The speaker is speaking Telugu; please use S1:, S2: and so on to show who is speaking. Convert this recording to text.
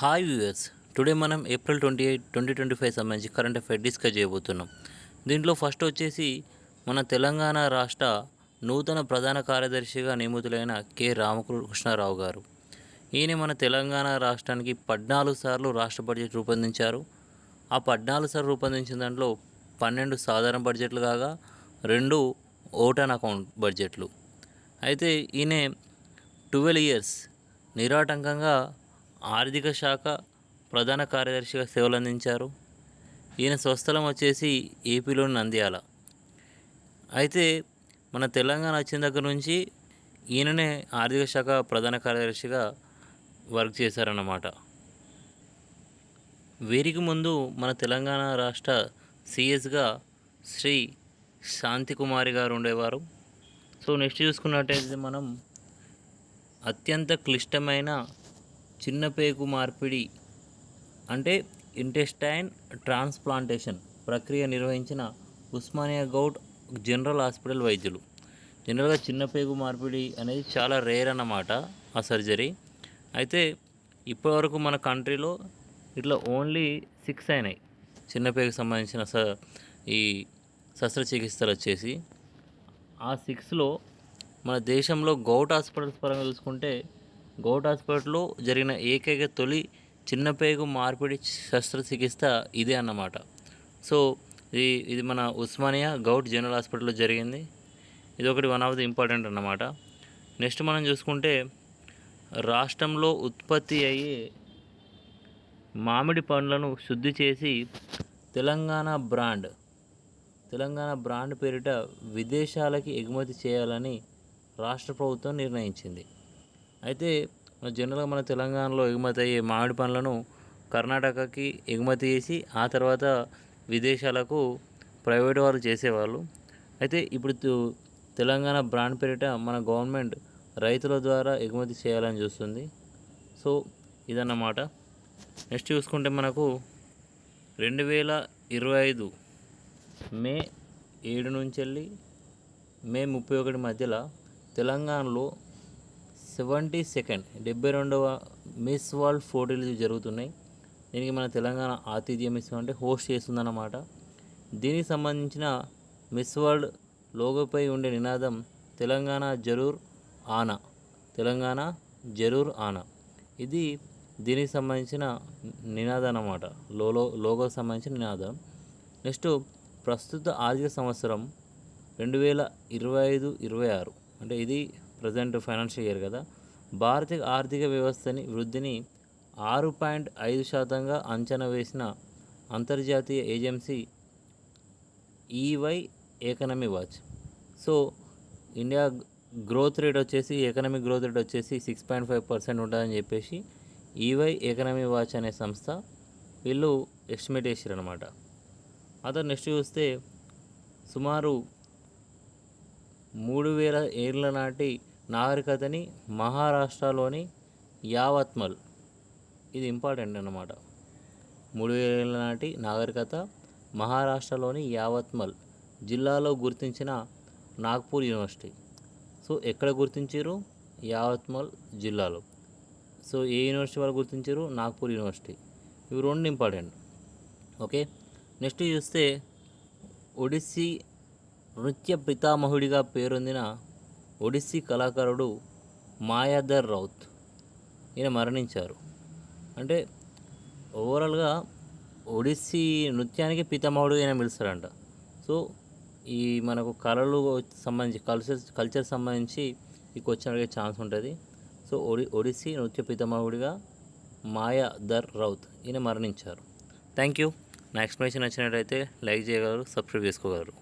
S1: హాయ్ వ్యూయర్స్, టుడే మనం ఏప్రిల్ 28, 2025 సంబంధించి కరెంట్ అఫైర్ డిస్కస్ చేయబోతున్నాం. దీంట్లో ఫస్ట్ వచ్చేసి మన తెలంగాణ రాష్ట్ర నూతన ప్రధాన కార్యదర్శిగా నియమితులైన కె రామకృష్ణారావు గారు. ఈయన మన తెలంగాణ రాష్ట్రానికి 14 సార్లు రాష్ట్ర బడ్జెట్ రూపొందించారు. ఆ 14 సార్లు రూపొందించిన దాంట్లో 12 సాధారణ బడ్జెట్లు కాగా 2 ఓటాన్ అకౌంట్ బడ్జెట్లు. అయితే ఈయన 12 ఇయర్స్ నిరాటంకంగా ఆర్థిక శాఖ ప్రధాన కార్యదర్శిగా సేవలు అందించారు. ఈయన స్వస్థలం వచ్చేసి ఏపీలోని నంద్యాల. అయితే మన తెలంగాణ వచ్చిన దగ్గర నుంచి ఈయననే ఆర్థిక శాఖ ప్రధాన కార్యదర్శిగా వర్క్ చేశారన్నమాట. వీరికి ముందు మన తెలంగాణ రాష్ట్ర సిఎస్గా శ్రీ శాంతికుమారి గారు ఉండేవారు. సో నెక్స్ట్ చూసుకున్నట్టయితే మనం అత్యంత క్లిష్టమైన చిన్నపేగు మార్పిడి అంటే ఇంటెస్టైన్ ట్రాన్స్ప్లాంటేషన్ ప్రక్రియ నిర్వహించిన ఉస్మానియా గౌట్ జనరల్ హాస్పిటల్ వైద్యులు. జనరల్గా చిన్నపేగు మార్పిడి అనేది చాలా రేర్ అన్నమాట ఆ సర్జరీ. అయితే ఇప్పటివరకు మన కంట్రీలో ఇట్లా ఓన్లీ 6 అయినాయి చిన్నపేగుకు సంబంధించిన ఈ శస్త్రచికిత్సలు వచ్చేసి. ఆ 6లో మన దేశంలో గౌట్ హాస్పిటల్స్ పరంగా చూసుకుంటే గౌట్ హాస్పిటల్లో జరిగిన ఏకైక తొలి చిన్నపేగు మార్పిడి శస్త్రచికిత్స ఇదే అన్నమాట. సో ఇది మన ఉస్మానియా గౌట్ జనరల్ హాస్పిటల్లో జరిగింది. ఇది ఒకటి వన్ ఆఫ్ ది ఇంపార్టెంట్ అన్నమాట. నెక్స్ట్ మనం చూసుకుంటే రాష్ట్రంలో ఉత్పత్తి అయ్యే మామిడి పండ్లను శుద్ధి చేసి తెలంగాణ బ్రాండ్ పేరిట విదేశాలకి ఎగుమతి చేయాలని రాష్ట్ర ప్రభుత్వం నిర్ణయించింది. అయితే జనరల్గా మన తెలంగాణలో ఎగుమతి అయ్యే మామిడి పండ్లను కర్ణాటకకి ఎగుమతి చేసి ఆ తర్వాత విదేశాలకు ప్రైవేట్ వారు చేసేవాళ్ళు. అయితే ఇప్పుడు తెలంగాణ బ్రాండ్ పేరిట మన గవర్నమెంట్ రైతుల ద్వారా ఎగుమతి చేయాలని చూస్తుంది. సో ఇదన్నమాట. నెక్స్ట్ చూసుకుంటే మనకు 2025 మే 7 నుంచి వెళ్ళి మే 31 మధ్యలో తెలంగాణలో 72వ మిస్ వరల్డ్ పోటీలు జరుగుతున్నాయి. దీనికి మన తెలంగాణ ఆతిథ్యం ఇస్తుందంటే హోస్ట్ చేస్తుందన్నమాట. దీనికి సంబంధించిన మిస్ వరల్డ్ లోగోపై ఉండే నినాదం తెలంగాణ జరూర్ ఆనా. ఇది దీనికి సంబంధించిన నినాదం అన్నమాట. లోగోకి సంబంధించిన నినాదం. నెక్స్ట్ ప్రస్తుత ఆర్థిక సంవత్సరం 2025-26 అంటే ఇది ప్రజెంట్ ఫైనాన్షియల్ ఇయర్ కదా. భారత ఆర్థిక వృద్ధిని 6.5% అంచనా వేసిన అంతర్జాతీయ agency EY economy watch. So India economic growth rate వచ్చేసి 6.5% ఉంటుందని చెప్పేసి ఈవై ఎకనమీ వాచ్ అనే సంస్థ వీళ్ళు ఎస్టిమేట్ చేశారు అనమాట. అతను నెక్స్ట్ చూస్తే సుమారు 3000 ఏళ్ల నాటి నాగరికతని మహారాష్ట్రలోని యావత్మల్, ఇది ఇంపార్టెంట్ అన్నమాట. 3000 ఏళ్ల నాటి నాగరికత మహారాష్ట్రలోని యావత్మల్ జిల్లాలో గుర్తించిన నాగ్పూర్ యూనివర్సిటీ. సో ఎక్కడ గుర్తించారు? యావత్మల్ జిల్లాలో. సో ఏ యూనివర్సిటీ వాళ్ళు గుర్తించారు? నాగ్పూర్ యూనివర్సిటీ. ఇవి 2 ఇంపార్టెంట్. ఓకే. నెక్స్ట్ చూస్తే ఒడిస్సీ నృత్య పితామహుడిగా పేరొందిన ఒడిస్సీ కళాకారుడు మాయాధర్ రౌత్ ఈయన మరణించారు. అంటే ఓవరాల్గా ఒడిస్సీ నృత్యానికి పితామహుడు ఈయన పిలుస్తారంట. సో ఈ మనకు కళలు సంబంధించి కల్చర్ సంబంధించి ఈ క్వశ్చన్ అడిగే ఛాన్స్ ఉంటుంది. సో ఒడిస్సీ నృత్య పితామహుడిగా మాయాధర్ రౌత్ ఈయన మరణించారు. Thank you. నా ఎక్స్ప్లెనేషన్ నచ్చినట్లయితే లైక్ చేయగలరు, సబ్స్క్రైబ్ చేసుకోగలరు.